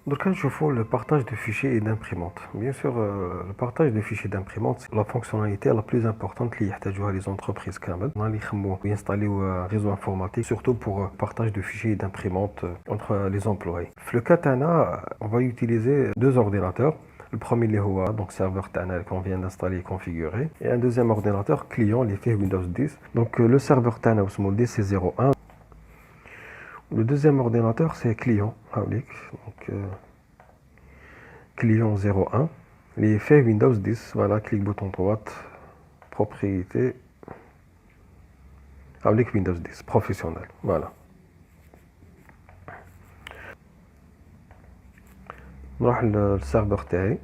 Donc, je faut le partage de fichiers et d'imprimantes. Bien sûr, le partage de fichiers d'imprimante, c'est la fonctionnalité la plus importante qui يحتاجوها les entreprises كامل. On a يخمو ينستاليو un réseau informatique, surtout pour partage de fichiers et d'imprimantes entre les employés. Dans le cas تاعنا, on va utiliser deux ordinateurs. Le premier اللي هو donc serveur تاعنا qu'on vient d'installer et configurer, et un deuxième ordinateur client اللي فيه Windows 10. Donc le serveur تاعنا واسمو DC01. Le deuxième ordinateur c'est client. Donc client 01, les fait Windows 10, voilà, clic bouton droite, propriété, avec Windows 10, professionnel, voilà. نروح للسيرفر تاعي.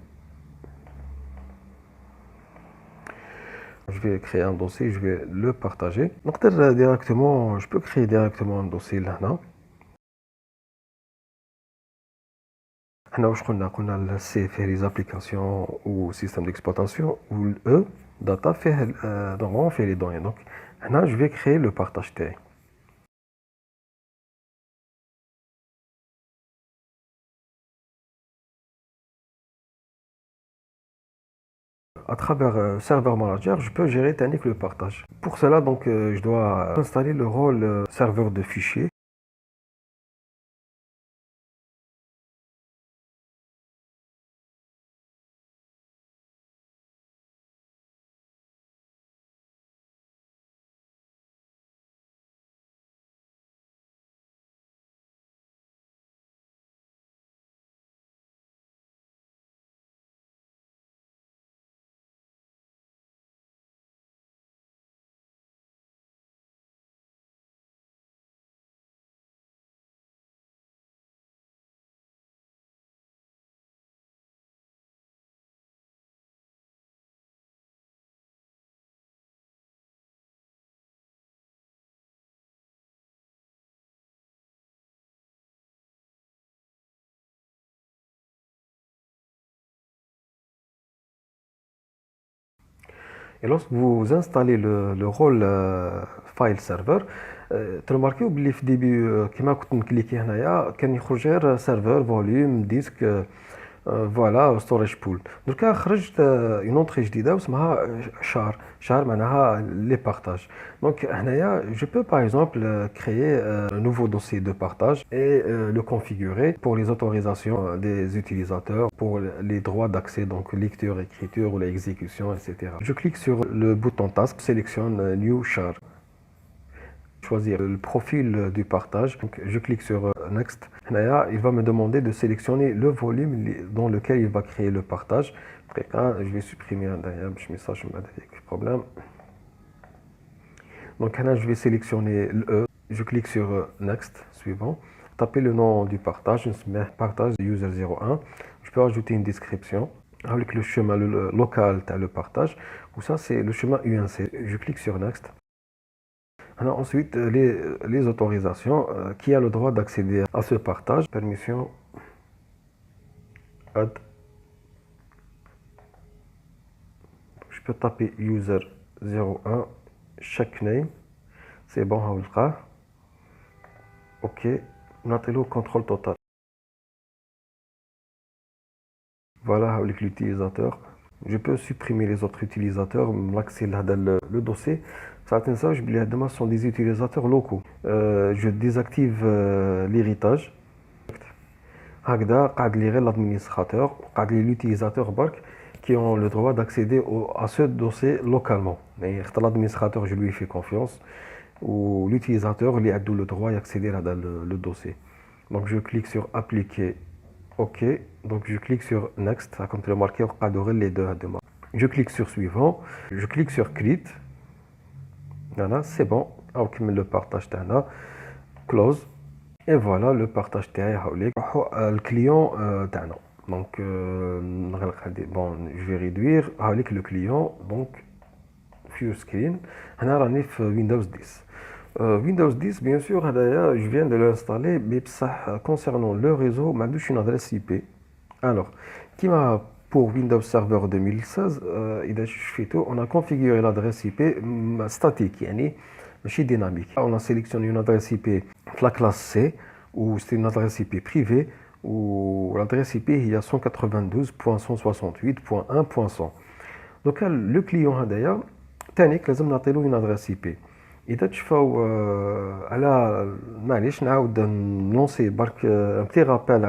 Je vais créer un dossier, je vais le partager. Donc directement, je peux créer directement un dossier là. حنا واش قلنا السي فيه les applications ou système d'exploitation ou le data فيه normalement fait les données. Donc هنا je vais créer le partage تاعي. À travers Server Manager, je peux gérer technique le partage. Pour cela, donc, je dois installer le rôle serveur de fichiers. Et lorsque vous installez le rôle file server, تلماركيو بلي في ديبي كيما كنت نكليكي هنايا كان يخرج غير سيرفر فوليوم ديسك فوالا ستوريج بول. دركا خرجت اون اونطري جديده واسمها شار معناها لي بارطاج. دونك هنايا جو بو باغ اكزومبل créer un nouveau dossier de partage et le configurer pour les autorisations des utilisateurs, pour les droits d'accès, donc lecture, écriture ou l'exécution, etc. Je clique sur le bouton task, sélectionne new char. Choisir le profil du partage. Donc, je clique sur Next. Là, il va me demander de sélectionner le volume dans lequel il va créer le partage. Après, je vais supprimer un message, problème. Donc là, je vais sélectionner le E. Je clique sur Next, suivant. Taper le nom du partage, je mets partage user 01. Je peux ajouter une description avec le chemin local, le partage. Ou ça, c'est le chemin UNC. Je clique sur Next. Alors ensuite, les autorisations, qui a le droit d'accéder à ce partage. Permission, add. Je peux taper user 01, check name. C'est bon, OK. On a le contrôle total. Voilà avec l'utilisateur. Je peux supprimer les autres utilisateurs, l'accès le dossier. Certains sages sont des utilisateurs locaux. Je désactive l'héritage. هكذا قاعد لي غير l'administrateur, قاعد لي l'utilisateur برك qui ont le droit d'accéder à ce dossier localement. Mais l'administrateur, je lui fais confiance, ou l'utilisateur, il a le droit d'accéder à le dossier. Donc je clique sur appliquer, OK. Donc je clique sur next, comme le marqué, les deux à demain. Je clique sur suivant, je clique sur create. Voilà, c'est bon. OK, le partage تاعنا close. Et voilà le partage تاعي هاوليك le client تاعنا. Donc bon, je vais réduire avec le client. Donc full screen. هنا راني في Windows 10. Windows 10 bien sûr je viens de l'installer, mais concernant le réseau ما عندوش une adresse IP. Alors pour Windows Server 2016 on a configuré l'adresse IP statique, يعني ماشي dynamique. On a sélectionné une adresse IP de la classe C, ou c'est une adresse IP privée, ou l'adresse IP هي 192.168.1.100. Donc le client هذايا تانيك لازم نعطيلو une adresse IP. إذا تشفاو على معليش نعاود نلونسي برك ان بتي رابيل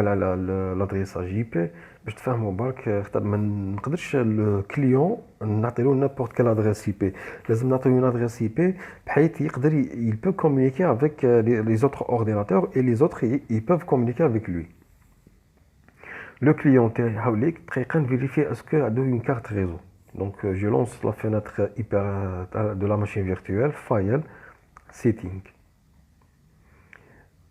على لادريساج اي بي باش تفهموا برك خاطر ما نقدرش الكليون نعطيلو نابورت كال ادريس اي بي لازم نعطيو اون ادريس اي بي بحيث يقدر il peut communiquer avec les autres ordinateurs et les autres ils peuvent communiquer avec lui. Le client تاعي حاوليك دقيقه vérifier est-ce que عنده une carte réseau. Donc je lance la fenêtre hyper de la machine virtuelle, file, setting.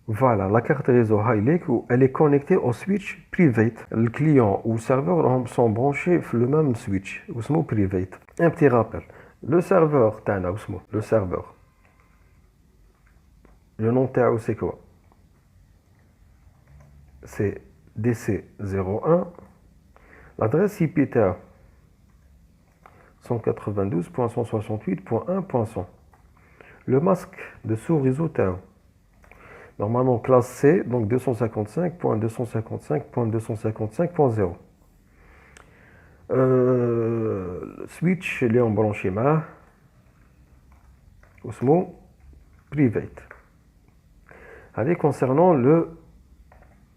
Voilà, la carte réseau Highlake, elle est connectée au switch private. Le client ou le serveur sont branchés sur le même switch, ou c'est private. Un petit rappel, le serveur, le serveur, le nom تاعو c'est quoi? C'est DC01. L'adresse IP تاعو 192.168.1.100. Le masque de sous-réseau تاعو normalement classe C, donc 255.255.255.0. Switch اللي on branché معاه اسمه private. Allez, concernant le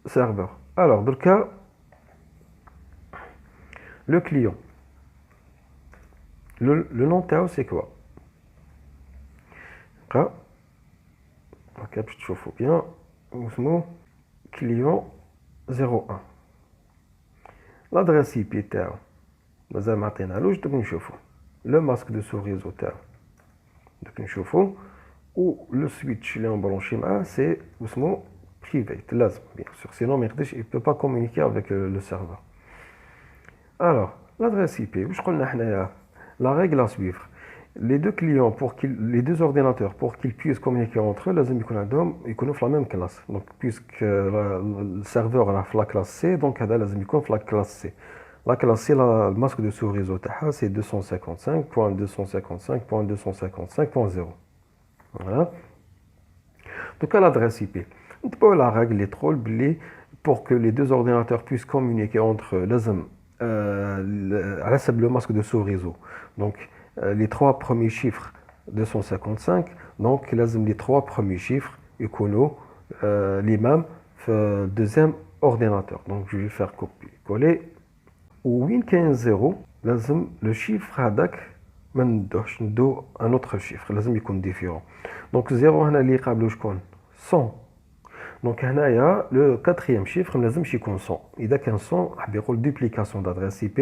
serveur. Alors, dans le cas, le client. Le nom تاعو c'est quoi? Ok, je chauffe bien. اسمه client 01. L'adresse IP تاعو مازال ما عطينالوش دوك نشوفو. Le masque de sous-réseau تاعو دوك نشوفو. و le switch اللي مبرونشي معاه c'est اسمه private لازم bien sûr sinon ما يقدرش il peut pas communiquer avec le serveur. Alors l'adresse IP واش قلنا حنايا la règle à suivre. Les deux clients les deux ordinateurs pour qu'ils puissent communiquer entre eux لازم يكون عندهم يكونوا في la même classe. Donc puisque le serveur راه في la classe C donc هذا لازم يكون في la classe C. La classe C le masque de sous-réseau تاعها c'est 255.255.255.0. Voilà. Donc à l'adresse IP. نتبعوا la règle les trolls pour que les deux ordinateurs puissent communiquer entre eux لازم على حسب le masque de sous-réseau. Donc les trois premiers chiffres 255 donc les trois premiers chiffres يكونوا les mêmes في deuxième ordinateur. Donc je vais faire copier-coller وين كاين 0 لازم le chiffre هذاك ما ندوش ندو un autre chiffre لازم يكون différent. Donc 0 هنا اللي يقابلو شكون 100. Donc هنايا le quatrième chiffre ما لازمش يكون 100. إذا كان 100 راح يقول duplication d'adresse IP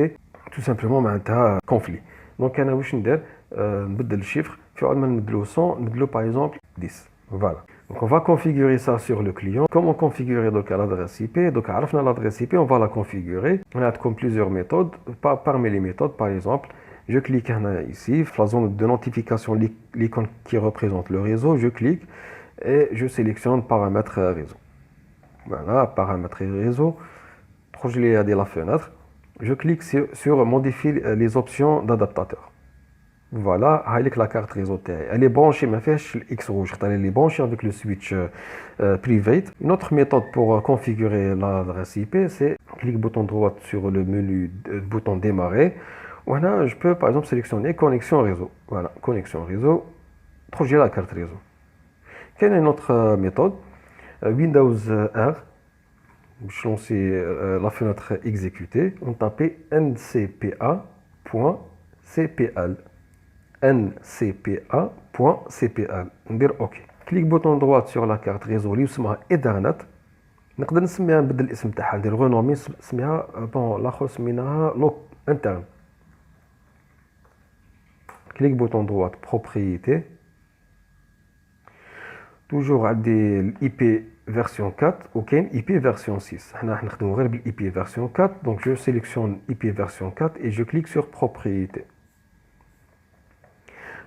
tout simplement معناتها conflit. Donc انا واش ندير نبدل الشيفر في عوض ما نبدلو 100 نبدلو par exemple 10. Voilà. Donc on va configurer ça sur le client. Comment configurer donc l'adresse IP? Donc عرفنا l'adresse IP, on va la configurer. On a comme plusieurs méthodes. Parmi les méthodes, par exemple, je clique ici, dans la zone de notification, l'icône qui représente le réseau, je clique et je sélectionne paramètres réseau. Voilà, paramètres réseau. Je l'ai à la fenêtre. Je clique sur modifier les options d'adaptateur. Voilà, avec la carte réseau. Elle est branchée, mais fait X rouge. Elle est branchée avec le switch private. Une autre méthode pour configurer l'adresse IP, c'est clic bouton droit sur le menu bouton démarrer. Voilà, je peux par exemple sélectionner connexion réseau. Voilà, connexion réseau. J'ai la carte réseau. Quelle est notre méthode? Windows R. Je lance la fenêtre exécutée. On tape ncpa.cpl. ncpa.cpl. On dit OK. Clic bouton droit sur la carte réseau اللي اسمها Ethernet. نقدر نسميها نبدل الاسم تاعها ندير غونومي نسميها بون الاخر سميناها لوك انترن. Clic bouton droit propriété. Toujours عندي l'IP version 4 وكاين IP version 6. حنا راح نخدموا غير بالIP version 4. Donc je sélectionne IP version 4 et je clique sur propriété.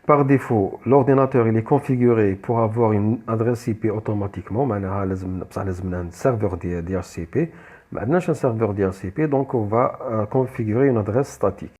Par défaut, l'ordinateur il est configuré pour avoir une adresse IP automatiquement. معناها لازم serveur DHCP. ما عندناش un serveur DHCP donc on va configurer une adresse statique.